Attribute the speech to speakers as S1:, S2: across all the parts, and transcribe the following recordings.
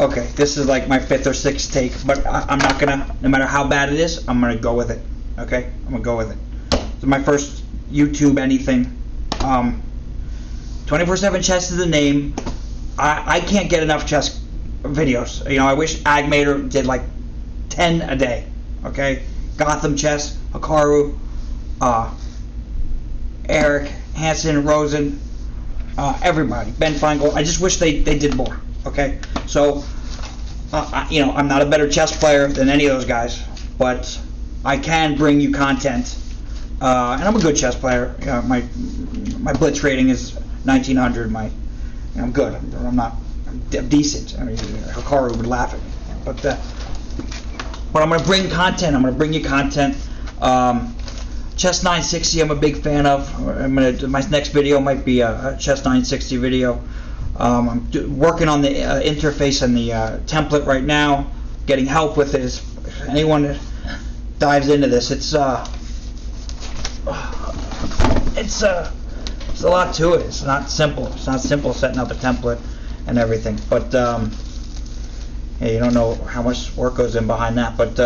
S1: Okay, this is like my 5th or 6th take, but I'm not gonna, no matter how bad it is, I'm gonna go with it. Okay, I'm gonna go with it. It's my first YouTube anything. 24/7 chess is the name. I can't get enough chess videos. You know, I wish Agadmator did like 10 a day. Okay, Gotham Chess, Hikaru, Eric, Hansen, Rosen, everybody, Ben Feingold. I just wish they did more. Okay, so you know, I'm not a better chess player than any of those guys, but I can bring you content, and I'm a good chess player. You know, my blitz rating is 1900. I'm good. I'm decent. I mean, Hikaru would laugh at me, but I'm going to bring content. I'm going to bring you content. Chess 960 I'm a big fan of. My next video might be a Chess 960 video. I'm working on the interface and the template right now, getting help with it. If anyone that dives into this, it's a lot to it. It's not simple. It's not simple setting up a template and everything. But yeah, you don't know how much work goes in behind that. But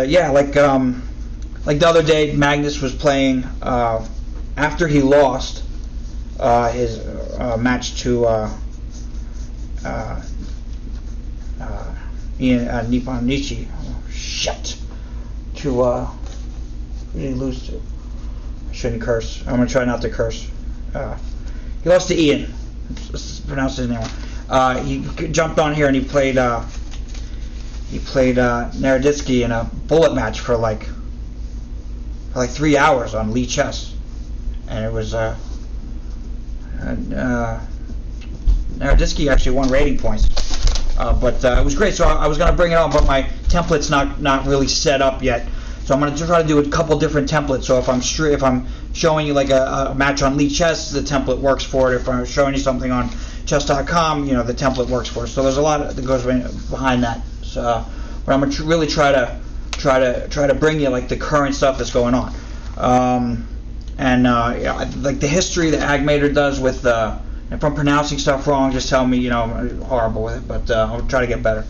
S1: yeah, like the other day, Magnus was playing after he lost his match to Nippon Nishi. Oh, shit. To who did he lose to? I shouldn't curse. I'm gonna try not to curse. He lost to Ian. Let's pronounce his name. He jumped on here and he played Naroditsky in a bullet match for like 3 hours on Lee Chess, and it was Naroditsky actually won rating points, but it was great. So I was going to bring it on, but my template's not really set up yet. So I'm going to try to do a couple different templates. So if I'm showing you like a match on Lee Chess, the template works for it. If I'm showing you something on chess.com, you know, the template works for it. So there's a lot that goes behind that. So, but I'm going to really try to bring you like the current stuff that's going on. Yeah, like the history that Agadmator does with if I'm pronouncing stuff wrong, just tell me, you know, I'm horrible with it, but I'll try to get better.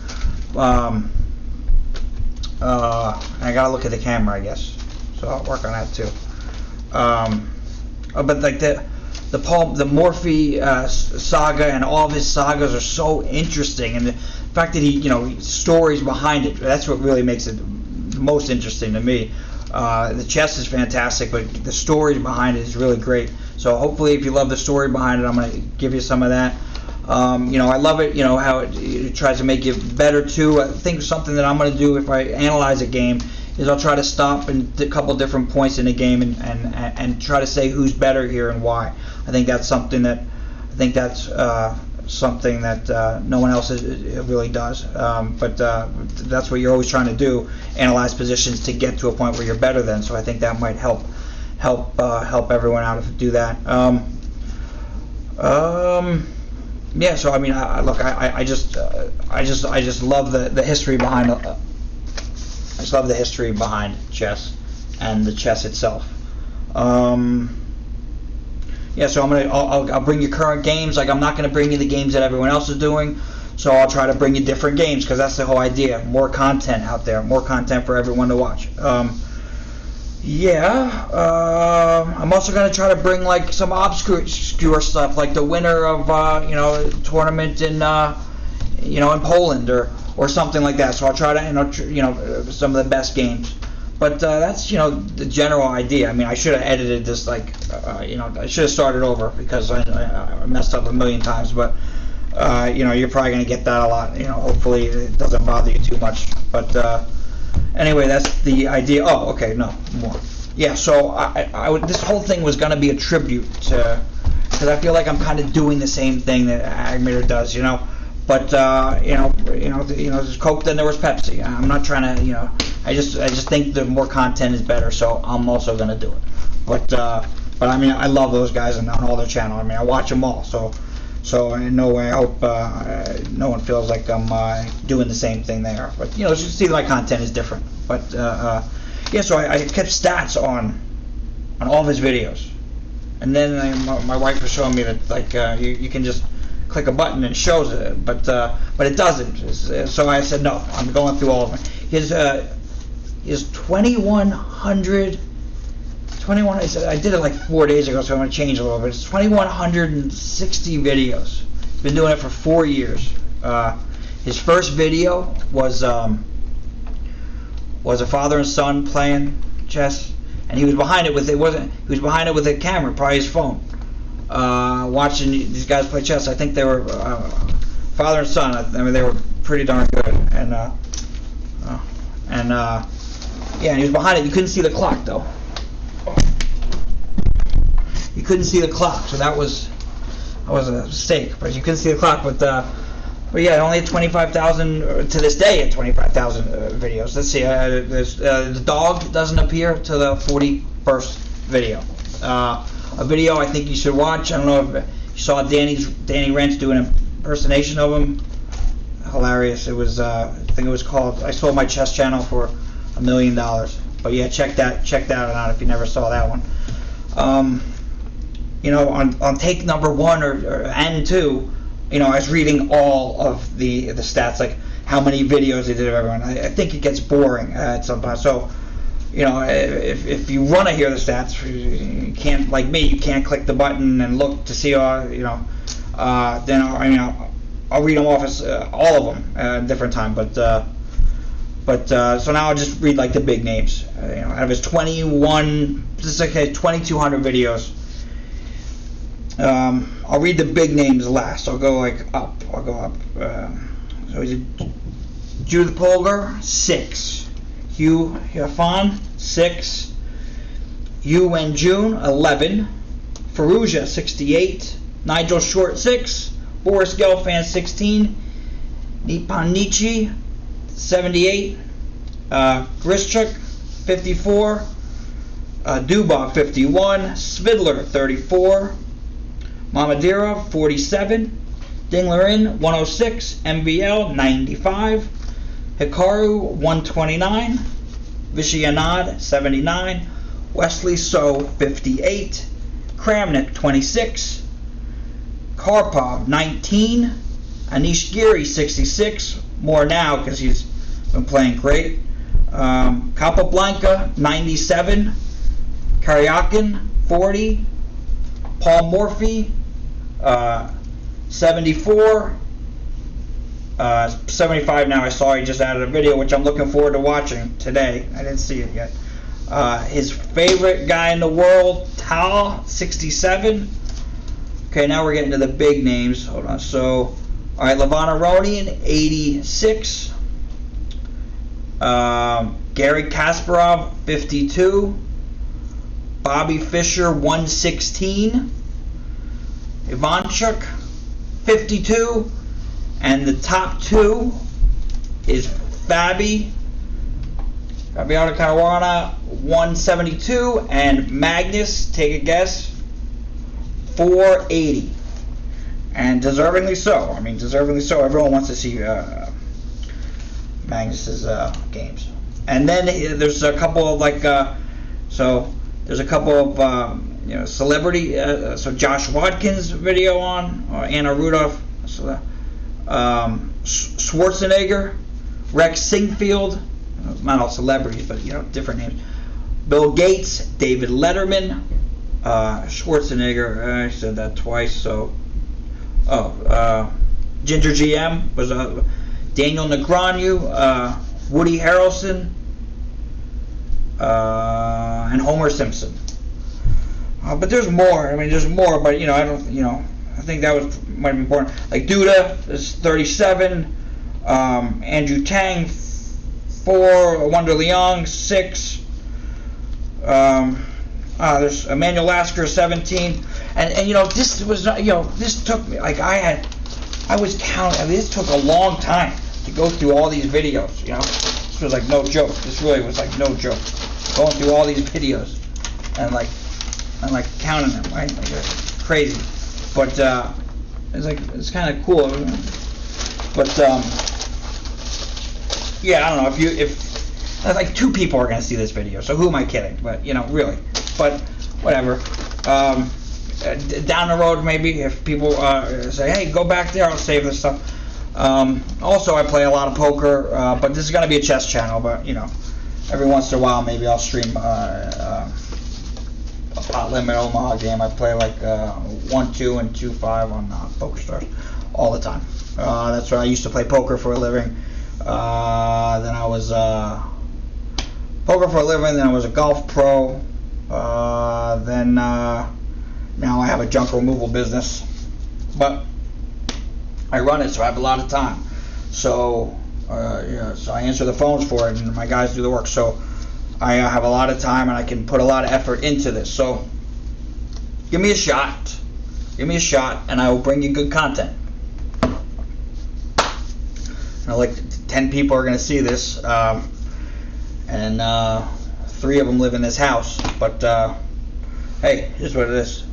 S1: I gotta look at the camera, I guess, so I'll work on that too. But like the Morphy saga and all of his sagas are so interesting, and the fact that he stories behind it, that's what really makes it the most interesting to me. The chess is fantastic, but the story behind it is really great. So hopefully, if you love the story behind it, I'm going to give you some of that. I love it. You know how it tries to make you better too. I think something that I'm going to do if I analyze a game is I'll try to stop at a couple different points in the game and try to say who's better here and why. I think that's something that no one else really does. But that's what you're always trying to do: analyze positions to get to a point where you're better than. So I think that might help everyone out if you do that. Yeah. So I mean, I just love the history behind. I just love the history behind chess and the chess itself. Yeah, so I'll bring you current games. Like, I'm not going to bring you the games that everyone else is doing. So I'll try to bring you different games, because that's the whole idea. More content out there, more content for everyone to watch. I'm also going to try to bring like some obscure stuff, like the winner of a tournament in in Poland or something like that. So I'll try to some of the best games. But that's the general idea. I mean, I should have edited this I should have started over, because I messed up a million times. But you're probably going to get that a lot. Hopefully it doesn't bother you too much. But anyway, that's the idea. Oh, okay, no more. Yeah, so this whole thing was going to be a tribute to, because I feel like I'm kind of doing the same thing that Agadmator does, But there's Coke, then there was Pepsi. I'm not trying to, I just think the more content is better, so I'm also gonna do it. But I mean, I love those guys and on all their channel. I mean, I watch them all, so in no way I hope no one feels like I'm doing the same thing they are. But you see, my content is different. But yeah, so I kept stats on all of his videos, and then my wife was showing me that you can just click a button and it shows it, but it doesn't. So I said no. I'm going through all of them. His 2100. I did it like 4 days ago, so I'm going to change a little bit. It's 2,160 videos. He's been doing it for 4 years. His first video was a father and son playing chess, and he was behind it with a camera, probably his phone, watching these guys play chess. I think they were father and son. I mean, they were pretty darn good, and he was behind it. You couldn't see the clock though. You couldn't see the clock, so that was a mistake. But you couldn't see the clock. But yeah, it only had 25,000 to this day. At 25,000 videos. Let's see. The dog doesn't appear to the 41st video. A video I think you should watch. I don't know if you saw Danny Rentz do an impersonation of him. Hilarious. It was. I think it was called "I Sold My Chess Channel for $1 million." But yeah, check that out if you never saw that one. On take number 1 and 2, I was reading all of the stats, like how many videos they did of everyone. I think it gets boring at some point. So, if you want to hear the stats, you can't, like me, you can't click the button and look to see then I'll read them off as all of them at a different time. But so now I'll just read like the big names. Out of his 2,200 videos. I'll read the big names last. I'll go up. So he's Judith Polgar, 6. Hugh Hafan, 6. Yu Wenjun, 11. Faruja, 68. Nigel Short, 6. Boris Gelfand, 16. Nippon Nichi, 78. Grischuk, 54. Dubov, 51. Svidler, 34. Mamadira, 47. Dinglerin, 106. MVL, 95. Hikaru, 129. Vishayanad, 79. Wesley So, 58. Kramnik, 26. Karpov, 19. Anish Giri, 66. More now because he's been playing great. Capablanca, 97. Karyakin, 40. Paul Morphy, 74. 75 now. I saw he just added a video, which I'm looking forward to watching today. I didn't see it yet. His favorite guy in the world, Tal, 67. Okay, now we're getting to the big names. Hold on. So, all right, Levana Ronian, 86. Gary Kasparov, 52. Bobby Fischer, 116. Ivanchuk, 52. And the top 2 is Fabiano Caruana, 172. And Magnus, take a guess, 480. And deservingly so. I mean, deservingly so. Everyone wants to see Magnus's games. And then there's a couple of there's a couple of celebrity. So Josh Watkins video on Anna Rudolph, Schwarzenegger, Rex Singfield, not all celebrities, but different names. Bill Gates, David Letterman, Schwarzenegger. I said that twice. So Ginger GM was Daniel Negreanu, Woody Harrelson, and Homer Simpson. But there's more. I mean, there's more. But I don't. I think that might be important. Like Duda is 37. Andrew Tang, 4. Wonder Leong, 6. There's Emmanuel Lasker, 17. And this was not. This took me I was counting. I mean, this took a long time to go through all these videos. This was like no joke. This really was like no joke. Going through all these videos and counting them, right? Like, it's crazy. But it's kind of cool. But yeah, I don't know if like 2 people are gonna see this video. So who am I kidding? But really. But whatever. down the road, maybe if people say, hey, go back there, I'll save this stuff. Also, I play a lot of poker, but this is going to be a chess channel. But you know, every once in a while, maybe I'll stream a pot limit Omaha game. I play like 1-2 and 2-5 on Poker Stars all the time. That's where I used to play poker for a living. Then I was poker for a living. Then I was a golf pro. Then now I have a junk removal business, but I run it, so I have a lot of time. So yeah, so I answer the phones for it, and my guys do the work. So I have a lot of time, and I can put a lot of effort into this. So give me a shot. Give me a shot, and I will bring you good content. You know, like 10 people are going to see this, and 3 of them live in this house. But hey, here's what it is.